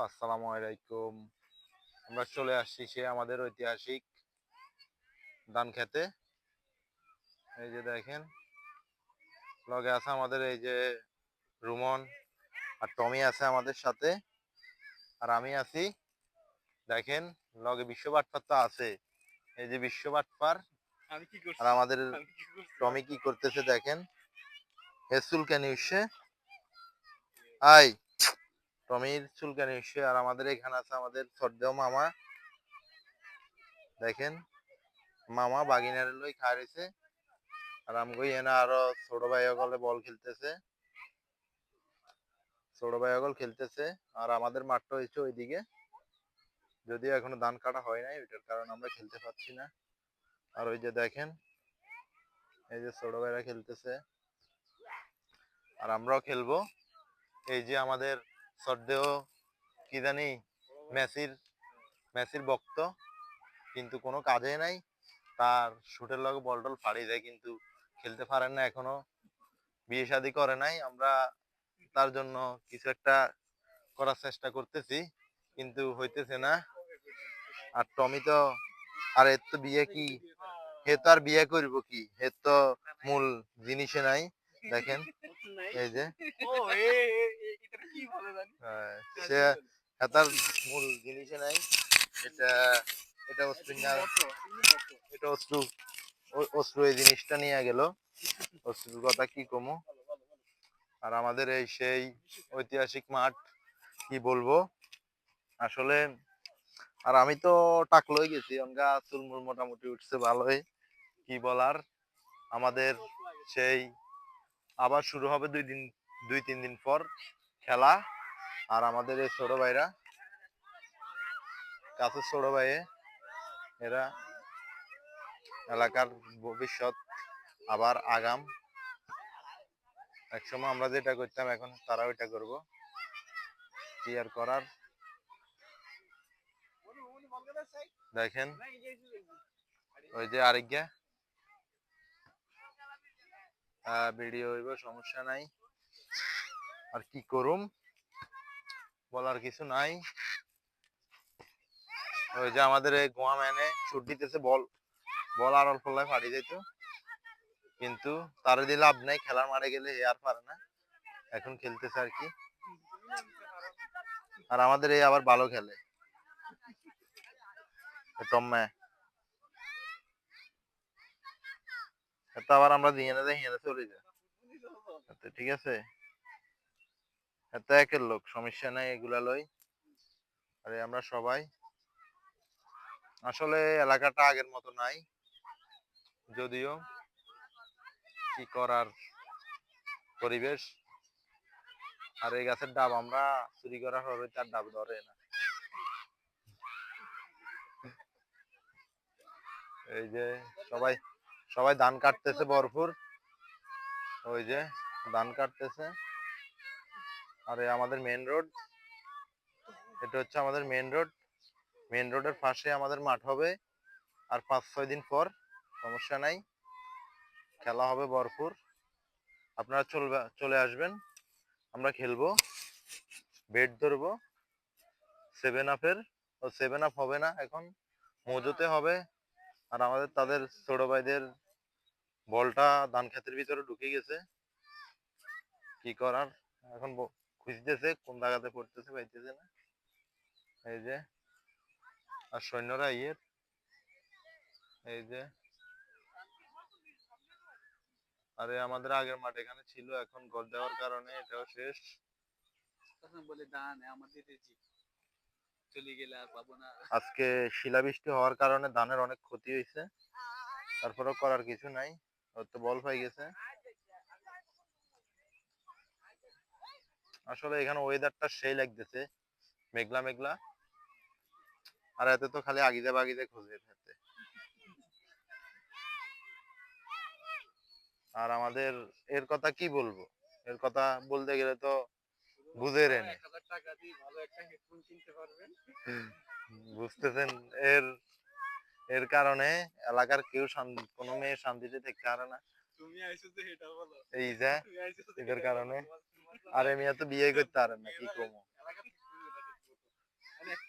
আসসালামু আলাইকুম। আমরা চলে আসছি সে আমাদের ঐতিহাসিক ধান খেতে। এই যে দেখেন, লগে আছে আমাদের এই যে রুমন আর টমি আছে আমাদের সাথে, আর আমি আছি। দেখেন, লগে বিশ্ব বাটপার তো আছে। এই যে বিশ্ব বাটপার। আমি কি করছি? আর আমাদের আমি কি করছি? টমি কি করতেছে দেখেন। হেসুল কেন উঠছে? আই টমির চুলকানি উঠছে। আর আমাদের এখানে আছে আমাদের সর্দেও মামা। দেখেন, মামা বাগিনার লই খাইছে। আর আমগো এনে আরো ছোট ভাই গলে বল খেলতেছে। ছোট ভাই গল খেলতেছে। আর আমাদের মাঠটা হয়েছে ওইদিকে, যদিও এখনো ধান কাটা হয় নাই, ওইটার কারণে আমরা খেলতে পারছি না। আর ওই যে দেখেন, এই যে ছোট ভাইরা খেলতেছে, আর আমরাও খেলবো। এই যে আমাদের সর্দেহ কি জানি মেসির মেসির ভক্ত, কিন্তু কোনো কাজে নাই। তার শুটের লগে বল টল ফাড়িয়ে দেয়, কিন্তু খেলতে পারেন না এখনো। বিয়ে শাদী করে নাই। আমরা তার জন্য কিছু একটা করার চেষ্টা করতেছি, কিন্তু হইতেছে না। আর টমি তো, আর এর তো বিয়ে কি, হে তো আর বিয়ে করব কি, হে তো মূল জিনিসে নাই। দেখেন, এই যে ও এটা কি বলে জানি? সে তার মূল জিনিসে নাই। এটা এটা অস্ত্র না, এটা অস্ত্র, অস্ত্র এই জিনিসটা নিয়ে গেল। অস্ত্রের কথা কি কমু। আর আমাদের এই সেই ঐতিহাসিক মাঠ, কি বলবো আসলে। আর আমি তো টাকলই গেছি, অনগা চুলমুল মোটামুটি উঠছে ভালোই। কি বলার, আমাদের সেই আবার শুরু হবে 2-3 দিন পর খেলা। আর আমাদের এই ছোট ভাইরা, কাছের ছোট ভাই, এরা এলাকার ভবিষ্যৎ, আবার আগাম। একসময় আমরা যেটা করতাম, এখন তারা ওইটা করবো। কি আর করার। দেখেন, ওই যে আরেকটা ভিডিও হইব, সমস্যা নাই। আর কি করুম, বলার কিছু নাই। ওই যে আমাদের এই গোয়া ম্যানে ছুট দিতেছে, বল বল আর অল্প ফাড়ি যেত, কিন্তু তার দিয়ে লাভ নাই। খেলার মাঠে গেলে এ আর পারে না, এখন খেলতেছে আর কি। আর আমাদের এই আবার ভালো খেলে টম্মা, এটা আবার আমরা দিয়ে না যাই, হেনে চলে যায়। ঠিক আছে, এত একের লোক, সমস্যা নাই এগুলা লই। আরে আমরা সবাই আসলে এলাকাটা আগের মতো নাই, যদিও কি করার, পরিবেশ। আর এই গাছের ডাব আমরা চুরি করার পরে তার ডাব ধরে না। এই যে সবাই সবাই ধান কাটতেছে ভরপুর। ওই যে ধান কাটতেছে। আর আমাদের মেন রোড, এটা হচ্ছে আমাদের মেন রোড। মেন রোডের পাশে আমাদের মাঠ হবে। আর 5-6 দিন পর, সমস্যা নাই, খেলা হবে ভরপুর। আপনারা চলে আসবেন, আমরা খেলবো, বেট ধরবো 7 আপের। ও 7 আপ হবে না এখন, মজুতে হবে। আর আমাদের তাদের ছোট ভাইদের বলটা ধান ক্ষেতের ভিতরে ঢুকে গেছে। কি করার, এখন খুঁজতেছে কোন জায়গাতে পড়তেছে, পাইতেছে না। এই যে, আর সৈন্যরা ইয়ের, এই যে, আরে আমাদের আগের মাঠ এখানে ছিল, এখন ঘর দেওয়ার কারণে এটাও শেষ। তখন বলে দান আমাদের চলে গেলে আর পাবো না। আজকে শিলাবৃষ্টি হওয়ার কারণে ধানের অনেক ক্ষতি হয়েছে, তারপরেও করার কিছু নাই, ওর তো বল পাই গেছে। আসলে এখানে ওয়েদারটা সেই লাগতেছে, মেঘলা মেঘলা। আর এতে তো খালি আগিদে বাগিদে খুঁজে খেতে। আর আমাদের এর কথা কি বলবো, এর কথা বলতে গেলে তো বুঝে রেনে 1000 টাকা দিয়ে ভালো একটা হেডফোন কিনতে পারবেন। বুঝতেছেন। এর এর কারণে এলাকার কেউ কোনো মেয়ে শান্তিতে থাকতে পারে না। তুমি আইছো যে এটা বলো। এই যে তুমি আইছো যে এদের এটা বলো। কারণে। আরে মেয়ে তো বিয়ে করতে পারে না, কি কমো।